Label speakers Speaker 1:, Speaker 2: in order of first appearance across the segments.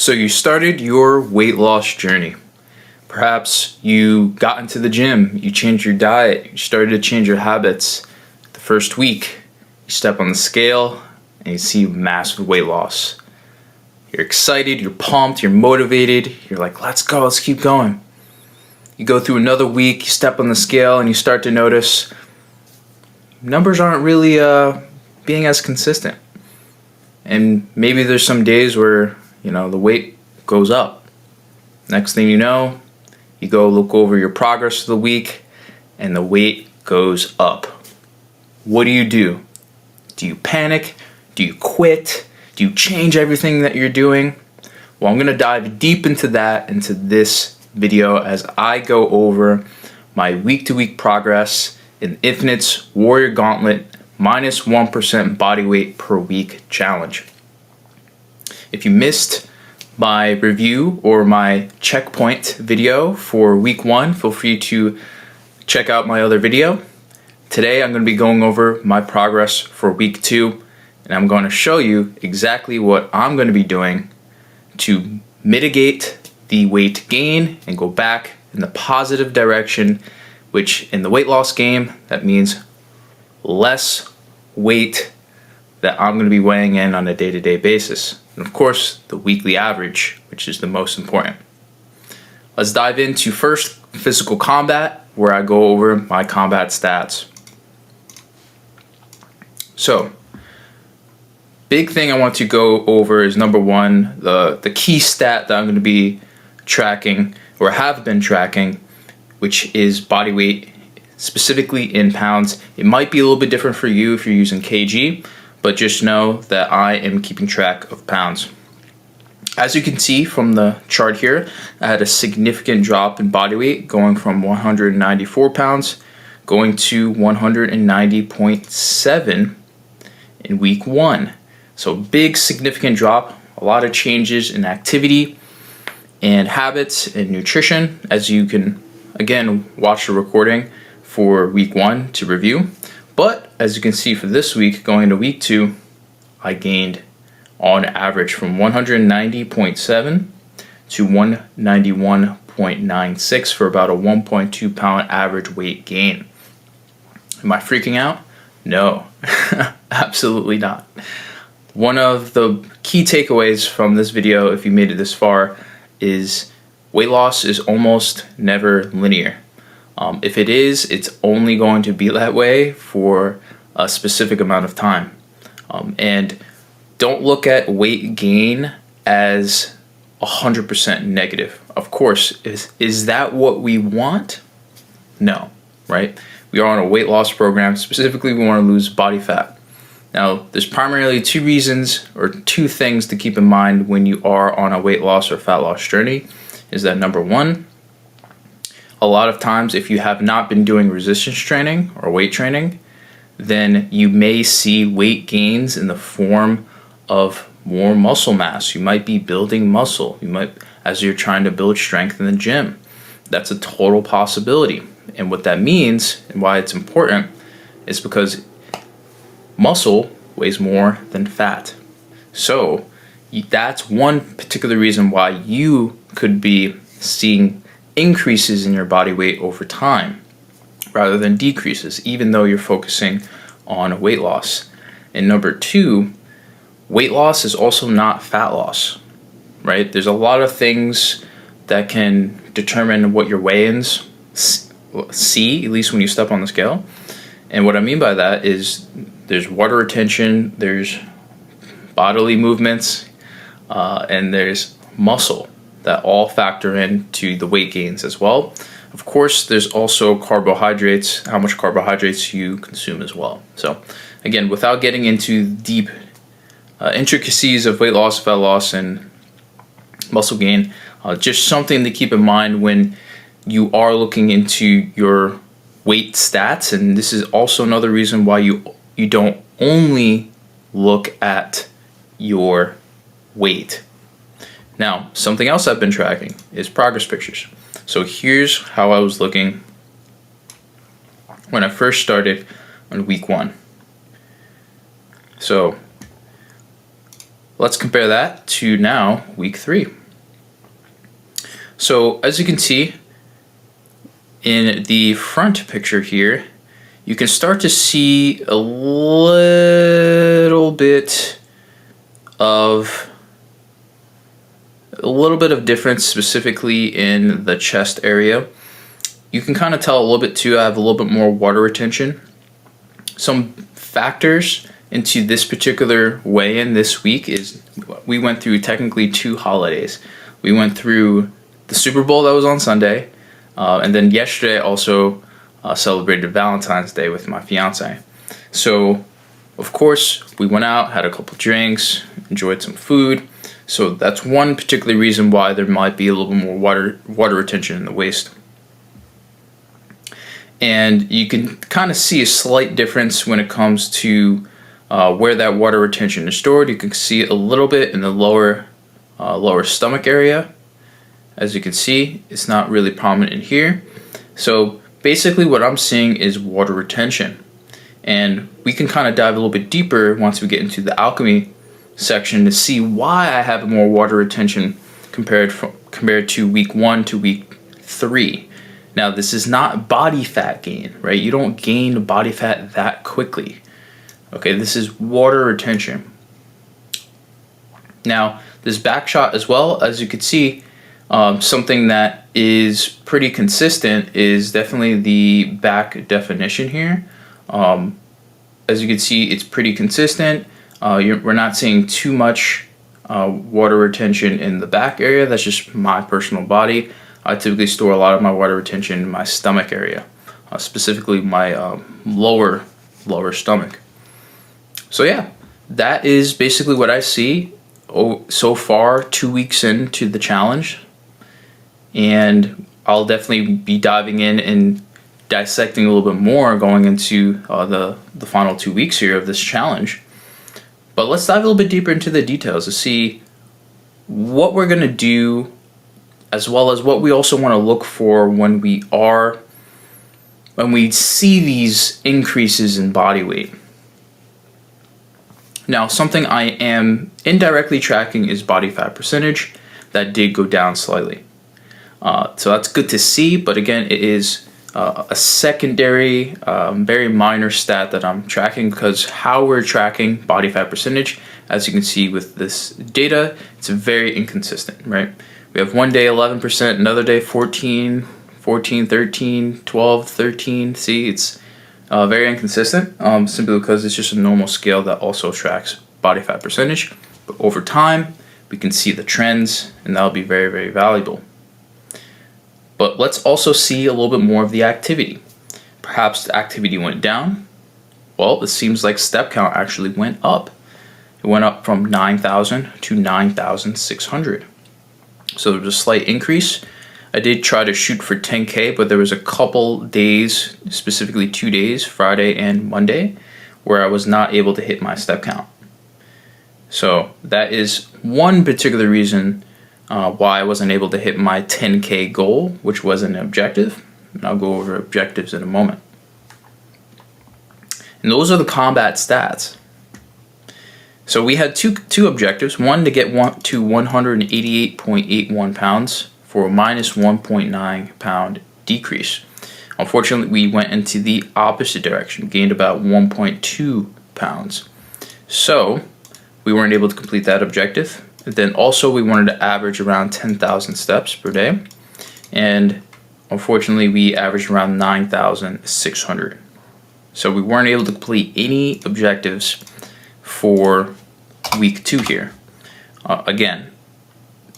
Speaker 1: So you started your weight loss journey. Perhaps you got into the gym, you changed your diet, you started to change your habits. The first week, you step on the scale and you see massive weight loss. You're excited, you're pumped, you're motivated, you're like, let's go, let's keep going. You go through another week, you step on the scale and you start to notice numbers aren't really being as consistent. And maybe there's some days where the weight goes up. Next thing you know, you go look over your progress of the week and the weight goes up. What do? Do you panic? Do you quit? Do you change everything that you're doing? Well, I'm going to dive deep into this video as I go over my week-to-week progress in Infinite's Warrior Gauntlet minus 1% body weight per week challenge. If you missed my review or my checkpoint video for week 1, feel free to check out my other video. Today I'm going to be going over my progress for week 2, and I'm going to show you exactly what I'm going to be doing to mitigate the weight gain and go back in the positive direction, which in the weight loss game, that means less weight that I'm going to be weighing in on a day-to-day basis. And of course, the weekly average, which is the most important. Let's dive into first physical combat, where I go over my combat stats. So, big thing I want to go over is number 1, the key stat that I'm going to be tracking or have been tracking, which is body weight, specifically in pounds. It might be a little bit different for you if you're using kg, but just know that I am keeping track of pounds. As you can see from the chart here, I had a significant drop in body weight, going from 194 pounds going to 190.7 in week 1. So big significant drop, a lot of changes in activity and habits and nutrition, as you can again watch the recording for week 1 to review. But as you can see for this week, going into week 2, I gained on average from 190.7 to 191.96 for about a 1.2 pound average weight gain. Am I freaking out? No, absolutely not. One of the key takeaways from this video, if you made it this far, is weight loss is almost never linear. If it is, it's only going to be that way for a specific amount of time. And don't look at weight gain as 100% negative. Of course, is that what we want? No, right? We are on a weight loss program. Specifically, we want to lose body fat. Now, there's primarily 2 reasons or 2 things to keep in mind when you are on a weight loss or fat loss journey. Is that number 1, a lot of times if you have not been doing resistance training or weight training, then you may see weight gains in the form of more muscle mass. You might be building muscle. As you're trying to build strength in the gym. That's a total possibility. And what that means and why it's important is because muscle weighs more than fat. So that's one particular reason why you could be seeing increases in your body weight over time rather than decreases, even though you're focusing on weight loss. And number 2, weight loss is also not fat loss, right? There's a lot of things that can determine what your weigh-ins see, at least when you step on the scale. And what I mean by that is there's water retention, there's bodily movements, and there's muscle that all factor into the weight gains as well. Of course, there's also carbohydrates, how much carbohydrates you consume as well. So again, without getting into deep intricacies of weight loss, fat loss, and muscle gain, just something to keep in mind when you are looking into your weight stats. And this is also another reason why you don't only look at your weight. Now, something else I've been tracking is progress pictures. So here's how I was looking when I first started on week 1. So let's compare that to now week 3. So as you can see in the front picture here, you can start to see a little bit of difference, specifically in the chest area. You can kind of tell a little bit too, I have a little bit more water retention. Some factors into this particular weigh-in this week is we went through technically 2 holidays. We went through the Super Bowl that was on Sunday, and then yesterday also celebrated Valentine's Day with my fiance. So of course we went out, had a couple drinks, enjoyed some food. So that's one particular reason why there might be a little bit more water retention in the waist. And you can kind of see a slight difference when it comes to where that water retention is stored. You can see a little bit in the lower stomach area. As you can see, it's not really prominent in here. So basically what I'm seeing is water retention. And we can kind of dive a little bit deeper once we get into the alchemy section to see why I have more water retention compared to week 1 to week 3. Now, this is not body fat gain, right? You don't gain body fat that quickly. Okay, this is water retention. Now, this back shot as well, as you can see, something that is pretty consistent is definitely the back definition here. As you can see, it's pretty consistent. We're not seeing too much water retention in the back area. That's just my personal body. I typically store a lot of my water retention in my stomach area, specifically my lower stomach. So yeah, that is basically what I see so far 2 weeks into the challenge. And I'll definitely be diving in and dissecting a little bit more going into the final 2 weeks here of this challenge. But let's dive a little bit deeper into the details to see what we're going to do, as well as what we also want to look for when we see these increases in body weight. Now, something I am indirectly tracking is body fat percentage. That did go down slightly. So that's good to see, but again, it is a secondary, very minor stat that I'm tracking, because how we're tracking body fat percentage, as you can see with this data, it's very inconsistent, right? We have one day 11%, another day 14, 13, 12, 13. See, it's very inconsistent, simply because it's just a normal scale that also tracks body fat percentage. But over time, we can see the trends, and that'll be very, very valuable. But let's also see a little bit more of the activity. Perhaps the activity went down. Well, it seems like step count actually went up. It went up from 9,000 to 9,600. So there was a slight increase. I did try to shoot for 10K, but there was a couple days, specifically 2 days, Friday and Monday, where I was not able to hit my step count. So that is one particular reason why I wasn't able to hit my 10K goal, which was an objective. And I'll go over objectives in a moment. And those are the combat stats. So we had two objectives. One, to get to 188.81 pounds for a minus 1.9 pound decrease. Unfortunately, we went into the opposite direction, gained about 1.2 pounds. So we weren't able to complete that objective. And then also we wanted to average around 10,000 steps per day. And unfortunately, we averaged around 9,600. So we weren't able to complete any objectives for week 2 here. Again,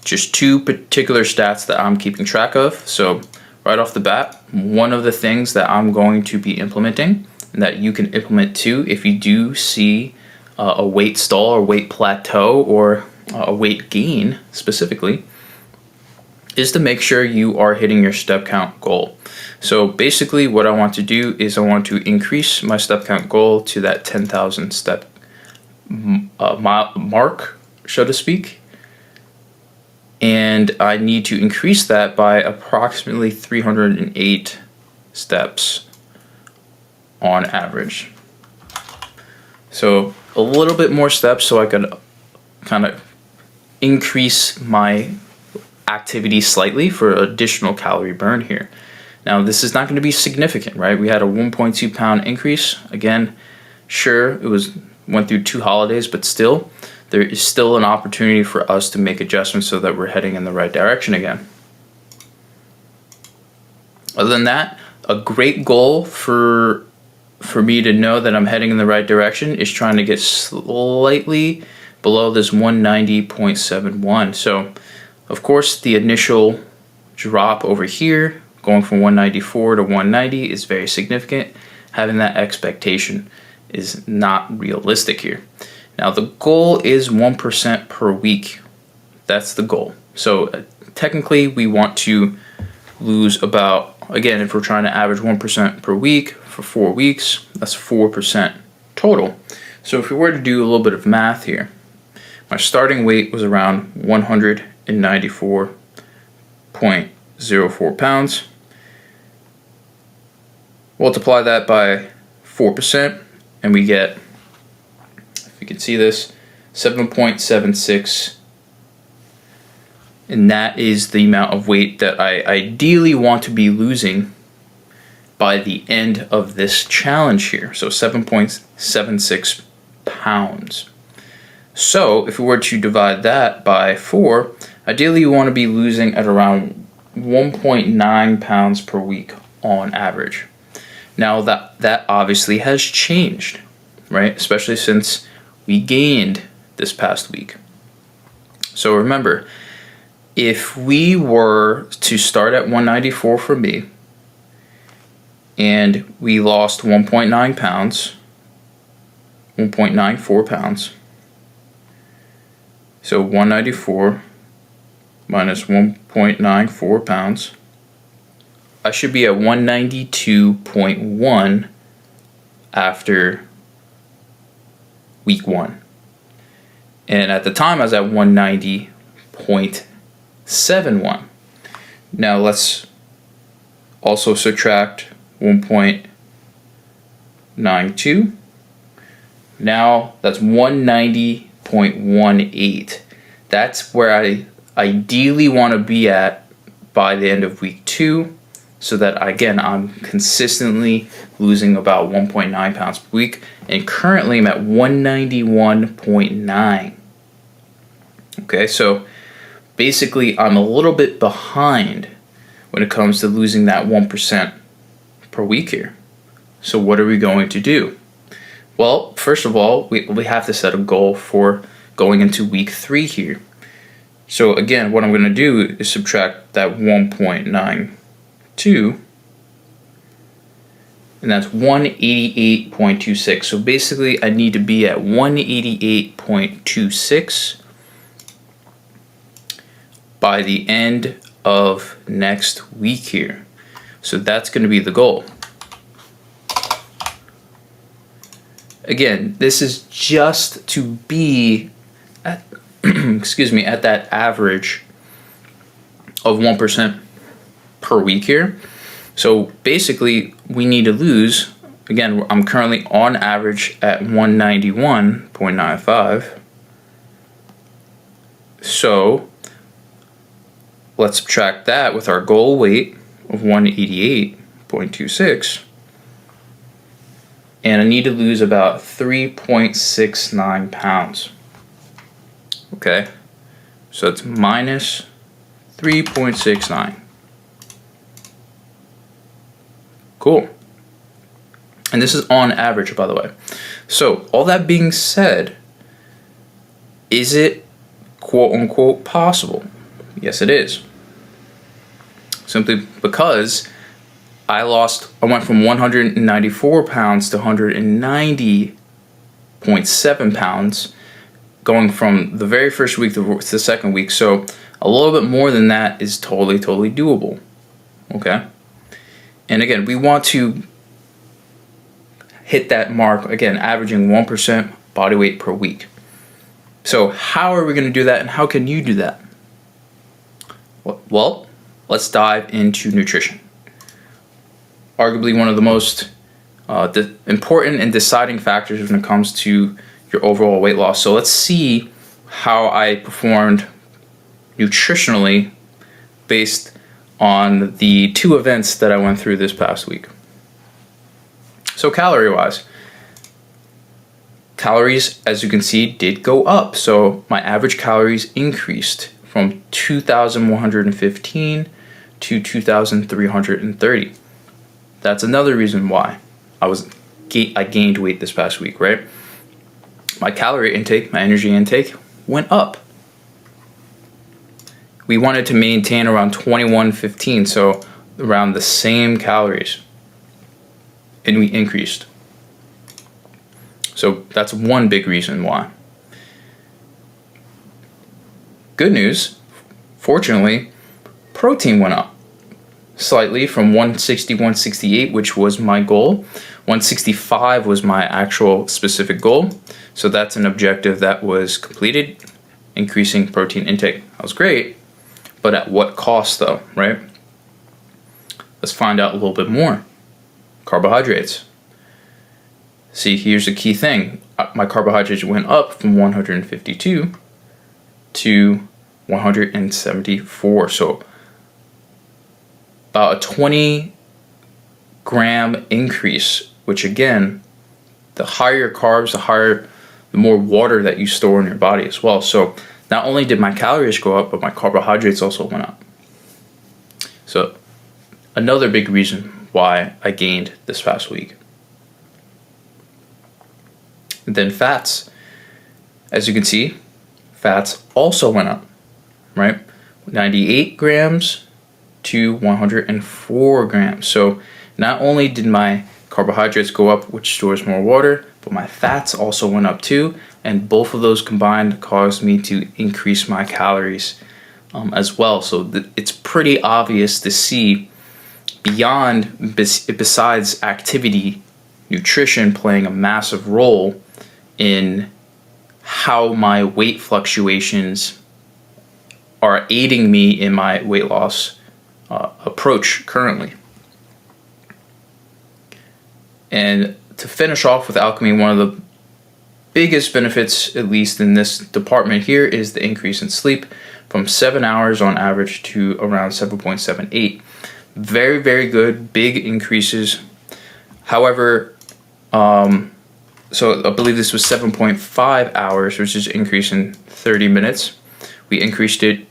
Speaker 1: just 2 particular stats that I'm keeping track of. So right off the bat, one of the things that I'm going to be implementing, and that you can implement too if you do see a weight stall or weight plateau or a weight gain specifically, is to make sure you are hitting your step count goal. So basically what I want to do is I want to increase my step count goal to that 10,000 step mark, so to speak. And I need to increase that by approximately 308 steps on average. So a little bit more steps so I could kind of increase my activity slightly for additional calorie burn here. Now, this is not going to be significant, right? We had a 1.2 pound increase. Again, sure, went through 2 holidays, but still, there is still an opportunity for us to make adjustments so that we're heading in the right direction again. Other than that, a great goal for me to know that I'm heading in the right direction is trying to get slightly below this 190.71. So, of course, the initial drop over here, going from 194 to 190, is very significant. Having that expectation is not realistic here. Now, the goal is 1% per week. That's the goal. So, technically, we want to lose about, again, if we're trying to average 1% per week for 4 weeks, that's 4% total. So, if we were to do a little bit of math here, my starting weight was around 194.04 pounds. Multiply that by 4%, and we get, if you can see this, 7.76. And that is the amount of weight that I ideally want to be losing by the end of this challenge here. So 7.76 pounds. So if we were to divide that by 4, ideally you want to be losing at around 1.9 pounds per week on average. Now that obviously has changed, right? Especially since we gained this past week. So remember, if we were to start at 194 for me, and we lost 1.9 pounds, 1.94 pounds, so 194 minus 1.94 pounds, I should be at 192.1 after week 1. And at the time I was at 190.71. Now let's also subtract 1.92. Now that's 190.18. That's where I ideally want to be at by the end of week 2, so that again I'm consistently losing about 1.9 pounds per week, and currently I'm at 191.9. Okay, so basically I'm a little bit behind when it comes to losing that 1% per week here. So what are we going to do? Well, first of all, we have to set a goal for going into week 3 here. So again, what I'm going to do is subtract that 1.92, and that's 188.26. So basically I need to be at 188.26 by the end of next week here. So that's going to be the goal. Again, this is just to be at at that average of 1% per week here. So basically we need to lose, again, I'm currently on average at 191.95. So let's subtract that with our goal weight of 188.26. And I need to lose about 3.69 pounds. Okay, so it's minus 3.69. Cool. And this is on average, by the way. So all that being said, is it quote unquote possible? Yes, it is. Simply because I went from 194 pounds to 190.7 pounds, going from the very first week to the second week. So a little bit more than that is totally doable. Okay? And again, we want to hit that mark, again, averaging 1% body weight per week. So how are we going to do that, and how can you do that? Well, let's dive into nutrition. Arguably one of the most important and deciding factors when it comes to your overall weight loss. So let's see how I performed nutritionally based on the 2 events that I went through this past week. So calorie-wise, calories, as you can see, did go up. So my average calories increased from 2,115 to 2,330. That's another reason why I gained weight this past week, right? My calorie intake, my energy intake went up. We wanted to maintain around 2115, so around the same calories, and we increased. So that's one big reason why. Good news, fortunately, protein went up slightly from 160, 168, which was my goal. 165 was my actual specific goal. So that's an objective that was completed, increasing protein intake. That was great, but at what cost though, right? Let's find out a little bit more. Carbohydrates. See, here's the key thing. My carbohydrates went up from 152 to 174. So about a 20-gram increase, which again, the higher carbs, the more water that you store in your body as well. So not only did my calories go up, but my carbohydrates also went up. So another big reason why I gained this past week. And then fats. As you can see, fats also went up, right? 98 grams to 104 grams. So not only did my carbohydrates go up, which stores more water, but my fats also went up too, and both of those combined caused me to increase my calories as well. So it's pretty obvious to see besides activity, nutrition playing a massive role in how my weight fluctuations are aiding me in my weight loss approach currently. And to finish off with alchemy, one of the biggest benefits, at least in this department here, is the increase in sleep from 7 hours on average to around 7.78. Very, very good, big increases. However, so I believe this was 7.5 hours, which is an increase in 30 minutes. We increased it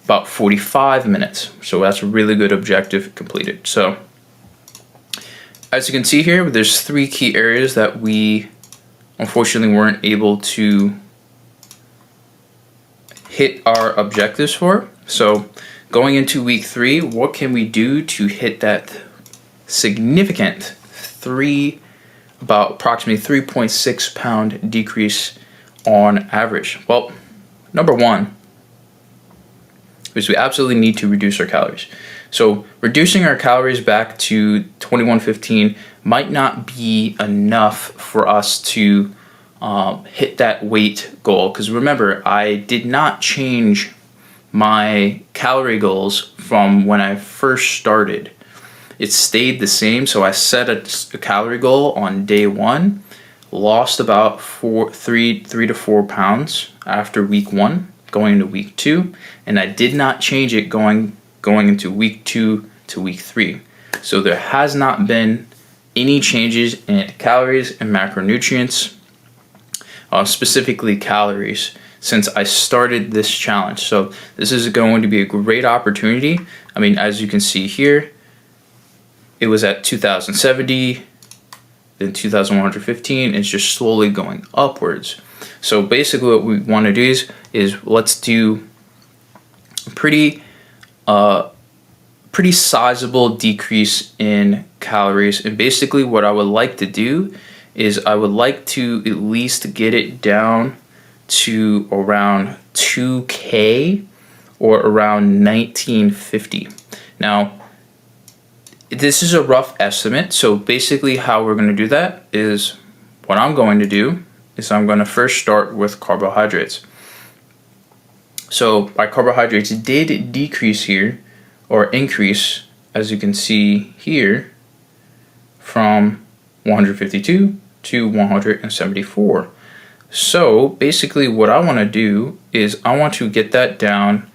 Speaker 1: about 45 minutes. So that's a really good objective completed. So as you can see here, there's 3 key areas that we unfortunately weren't able to hit our objectives for. So going into week 3, what can we do to hit that significant about approximately 3.6 pound decrease on average? Well, number 1 is we absolutely need to reduce our calories. So reducing our calories back to 2115 might not be enough for us to hit that weight goal, because remember, I did not change my calorie goals from when I first started. It stayed the same. So I set a calorie goal on day 1, lost about 3 to 4 pounds after week 1 going into week 2, and I did not change it going into week 2 to week 3. So there has not been any changes in calories and macronutrients, specifically calories, since I started this challenge. So this is going to be a great opportunity. I mean, as you can see here, it was at 2,070, then 2,115. It's just slowly going upwards. So basically what we want to do is let's do a pretty sizable decrease in calories. And basically what I would like to do is I would like to at least get it down to around 2K or around 1950. Now, this is a rough estimate. So basically how we're going to do that is, what I'm going to do is I'm going to first start with carbohydrates. So my carbohydrates did decrease here, or increase, as you can see here, from 152 to 174. So basically what I want to do is I want to get that down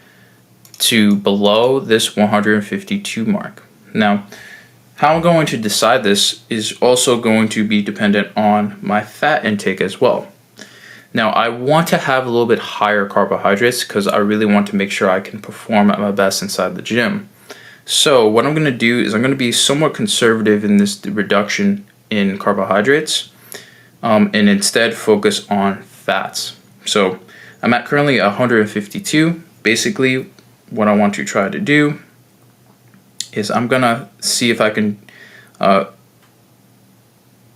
Speaker 1: to below this 152 mark. Now, how I'm going to decide this is also going to be dependent on my fat intake as well. Now, I want to have a little bit higher carbohydrates because I really want to make sure I can perform at my best inside the gym. So what I'm going to do is I'm going to be somewhat conservative in this reduction in carbohydrates, and instead focus on fats. So I'm at currently 152. Basically, what I want to try to do is I'm going to see if I can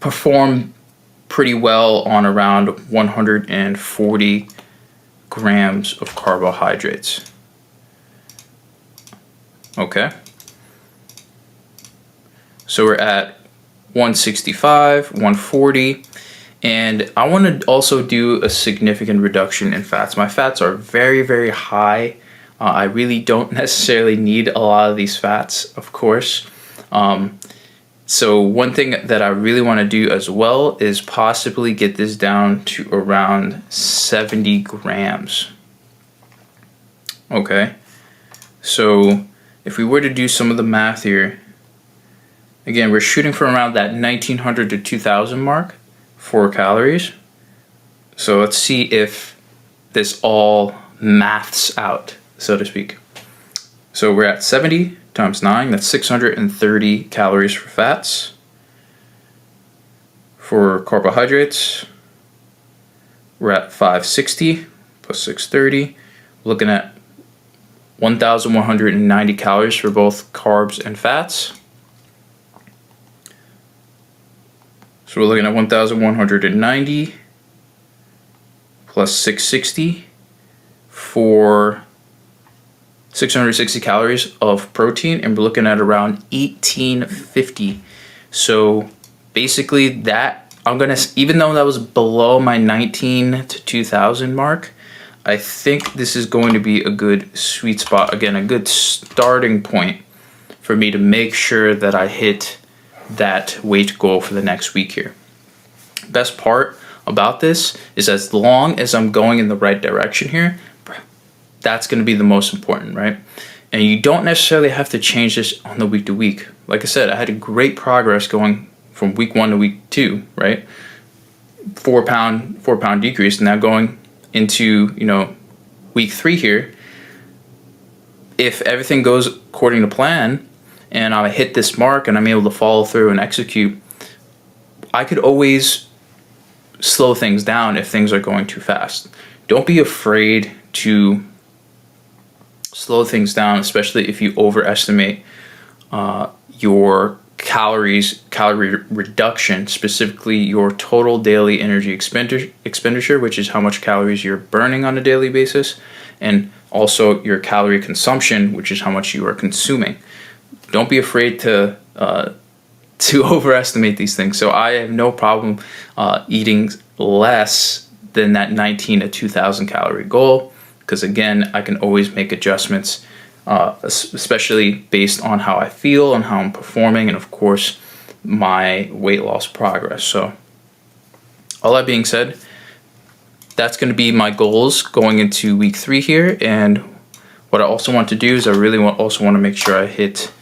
Speaker 1: perform pretty well on around 140 grams of carbohydrates. Okay. So we're at 165, 140, and I want to also do a significant reduction in fats. My fats are very, very high. I really don't necessarily need a lot of these fats, of course. So one thing that I really want to do as well is possibly get this down to around 70 grams. Okay, so if we were to do some of the math here, again, we're shooting for around that 1900 to 2000 mark for calories. So let's see if this all maths out, so to speak. So we're at 70 times 9, that's 630 calories for fats. For carbohydrates, we're at 560 plus 630, looking at 1,190 calories for both carbs and fats. So we're looking at 1,190 plus 660 for 660 calories of protein, and we're looking at around 1850. So basically that, even though that was below my 19 to 2000 mark, I think this is going to be a good sweet spot. Again, a good starting point for me to make sure that I hit that weight goal for the next week here. Best part about this is as long as I'm going in the right direction here, that's going to be the most important, right? And you don't necessarily have to change this on the week to week. Like I said, I had a great progress going from week 1 to week 2, right? 4 pound decrease. Now going into, week 3 here, if everything goes according to plan and I hit this mark and I'm able to follow through and execute, I could always slow things down if things are going too fast. Don't be afraid to slow things down, especially if you overestimate your calorie reduction, specifically your total daily energy expenditure, which is how much calories you're burning on a daily basis, and also your calorie consumption, which is how much you are consuming. Don't be afraid to overestimate these things. So I have no problem eating less than that 19 to 2000 calorie goal, because again, I can always make adjustments, especially based on how I feel and how I'm performing, and of course my weight loss progress. So all that being said, that's going to be my goals going into week 3 here. And what I also want to do is I really also want to make sure I hit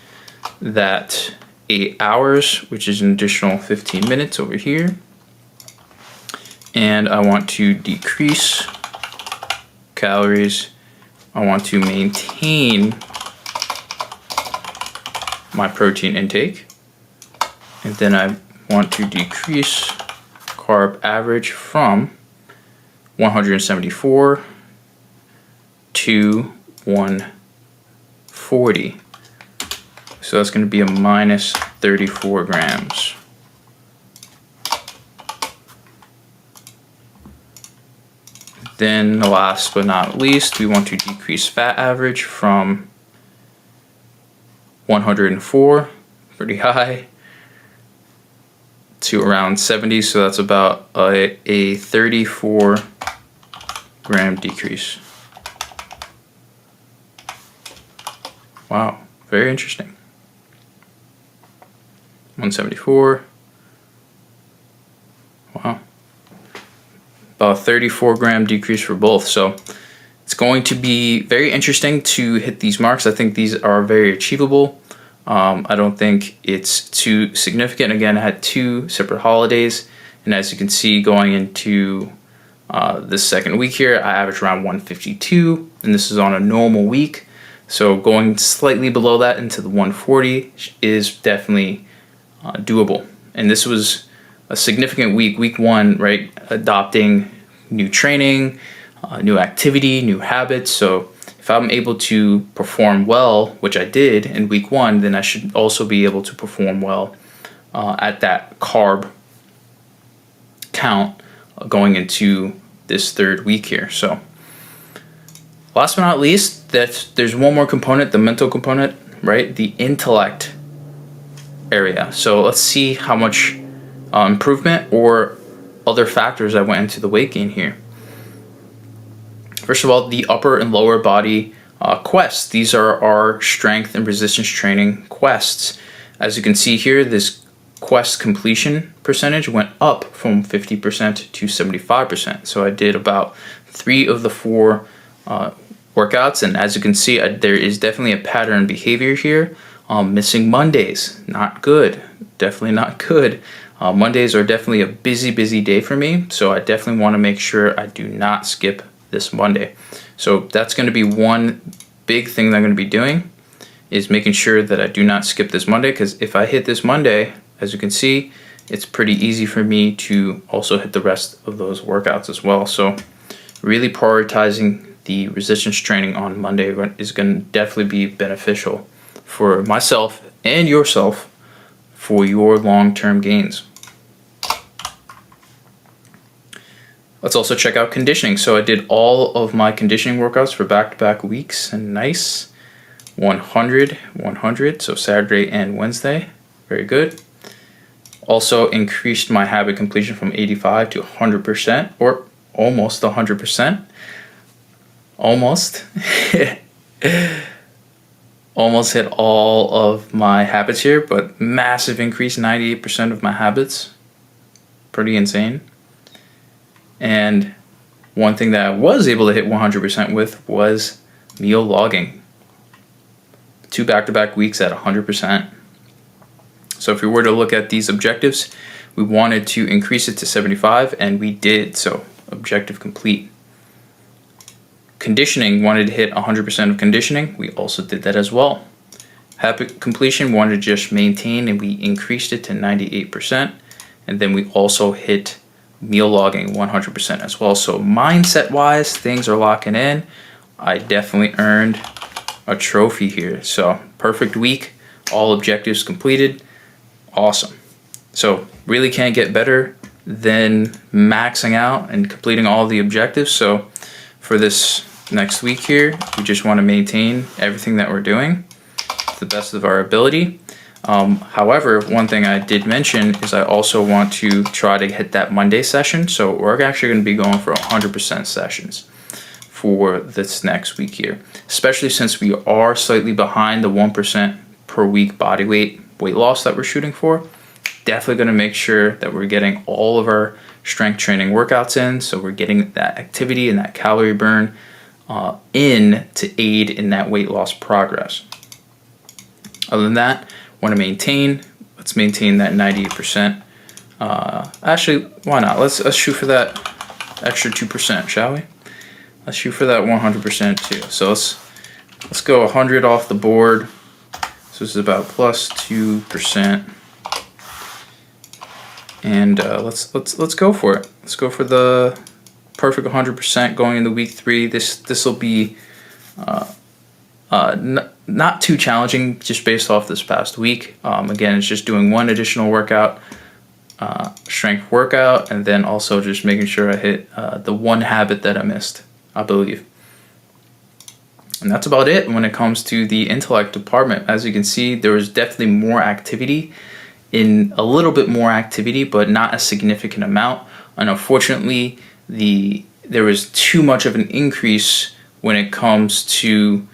Speaker 1: that 8 hours, which is an additional 15 minutes over here. And I want to decrease calories. I want to maintain my protein intake, and then I want to decrease carb average from 174 to 140. So that's going to be a minus 34 grams. Then last but not least, we want to decrease fat average from 104, pretty high, to around 70. So that's about a 34 gram decrease. Wow, very interesting. 174. Wow. 34-gram decrease for both. So it's going to be very interesting to hit these marks. I think these are very achievable. I don't think it's too significant. Again, I had 2 separate holidays, and as you can see, going into this second week here, I averaged around 152, and this is on a normal week. So going slightly below that into the 140 is definitely doable. And this was a significant week, week 1, right? Adopting new training, new activity, new habits. So if I'm able to perform well, which I did in week 1, then I should also be able to perform well at that carb count going into this third week here. So last but not least, there's one more component, the mental component, right? The intellect area. So let's see how much improvement or other factors that went into the weight gain here. First of all, the upper and lower body quests. These are our strength and resistance training quests. As you can see here, this quest completion percentage went up from 50% to 75%. So I did about 3 of the 4 workouts, and as you can see, there is definitely a pattern behavior here. Missing Mondays, not good. Definitely not good. Mondays are definitely a busy day for me, so I definitely want to make sure I do not skip this Monday. So that's going to be one big thing that I'm going to be doing, is making sure that I do not skip this Monday, because if I hit this Monday, as you can see, it's pretty easy for me to also hit the rest of those workouts as well. So really prioritizing the resistance training on Monday is going to definitely be beneficial for myself and yourself for your long-term gains. Let's also check out conditioning. So I did all of my conditioning workouts for back-to-back weeks, and nice. 100, so Saturday and Wednesday. Very good. Also increased my habit completion from 85 to 100%, or almost 100%. Almost. Almost hit all of my habits here, but massive increase, 98% of my habits. Pretty insane. And one thing that I was able to hit 100% with was meal logging. 2 back-to-back weeks at 100%. So if we were to look at these objectives, we wanted to increase it to 75, and we did, so objective complete. Conditioning, wanted to hit 100% of conditioning. We also did that as well. Habit completion, wanted to just maintain, and we increased it to 98%. And then we also hit meal logging 100% as well. So mindset-wise, things are locking in. I definitely earned a trophy here. So perfect week, all objectives completed. Awesome. So really can't get better than maxing out and completing all the objectives. So for this next week here, we just want to maintain everything that we're doing to the best of our ability. However, one thing I did mention is I also want to try to hit that Monday session. So we're actually going to be going for 100% sessions for this next week here, especially since we are slightly behind the 1% per week body weight loss that we're shooting for. Definitely going to make sure that we're getting all of our strength training workouts in, so we're getting that activity and that calorie burn in to aid in that weight loss progress. Other than that, want to let's maintain that 98%. Actually, why not? Let's shoot for that extra 2%, shall we? Let's shoot for that 100% too. So let's go 100 off the board. So this is about plus 2%. And let's go for it. Let's go for the perfect 100% going into week 3. This will be not too challenging just based off this past week. Again, it's just doing one additional workout, strength workout, and then also just making sure I hit the one habit that I missed, I believe. And that's about it when it comes to the intellect department. As you can see, there was definitely more activity, a little bit more activity, but not a significant amount. And unfortunately, there was too much of an increase when it comes to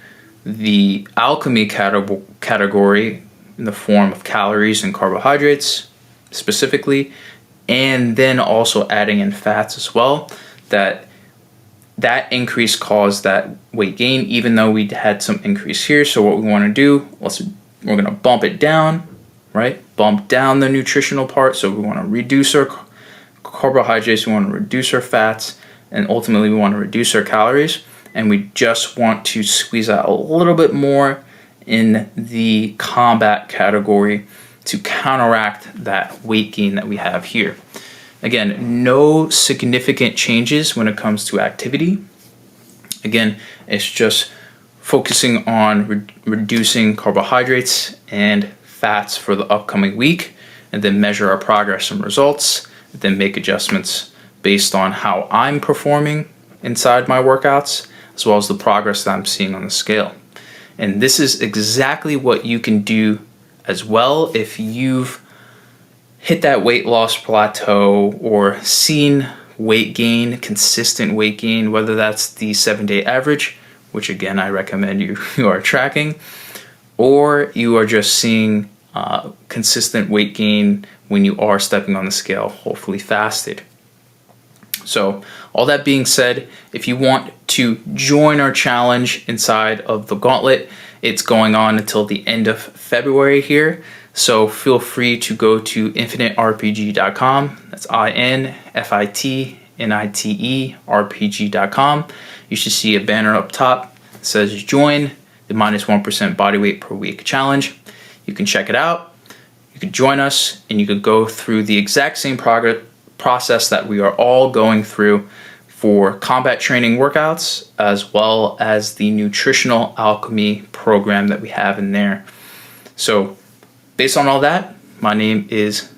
Speaker 1: the alchemy category in the form of calories and carbohydrates specifically, and then also adding in fats as well. that increase caused that weight gain, even though we had some increase here. So what we want to do, we're going to bump it down, right? Bump down the nutritional part. So we want to reduce our carbohydrates, we want to reduce our fats, and ultimately we want to reduce our calories. And we just want to squeeze out a little bit more in the combat category to counteract that weight gain that we have here. Again, no significant changes when it comes to activity. Again, it's just focusing on reducing carbohydrates and fats for the upcoming week, and then measure our progress and results, and then make adjustments based on how I'm performing inside my workouts, as well as the progress that I'm seeing on the scale. And this is exactly what you can do as well if you've hit that weight loss plateau or seen weight gain, consistent weight gain, whether that's the 7-day average, which again I recommend you are tracking, or you are just seeing consistent weight gain when you are stepping on the scale, hopefully fasted. So all that being said, if you want to join our challenge inside of the gauntlet, it's going on until the end of February here. So feel free to go to infiniterpg.com. That's INFITNITE RPG.com. You should see a banner up top that says join the -1% body weight per week challenge. You can check it out. You can join us and you can go through the exact same process that we are all going through for combat training workouts, as well as the nutritional alchemy program that we have in there. So based on all that, my name is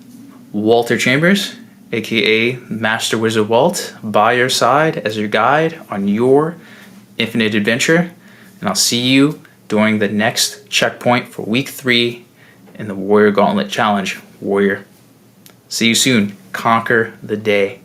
Speaker 1: Walter Chambers, aka Master Wizard Walt, by your side as your guide on your infinite adventure. And I'll see you during the next checkpoint for week 3 in the Warrior Gauntlet Challenge. Warrior. See you soon. Conquer the day.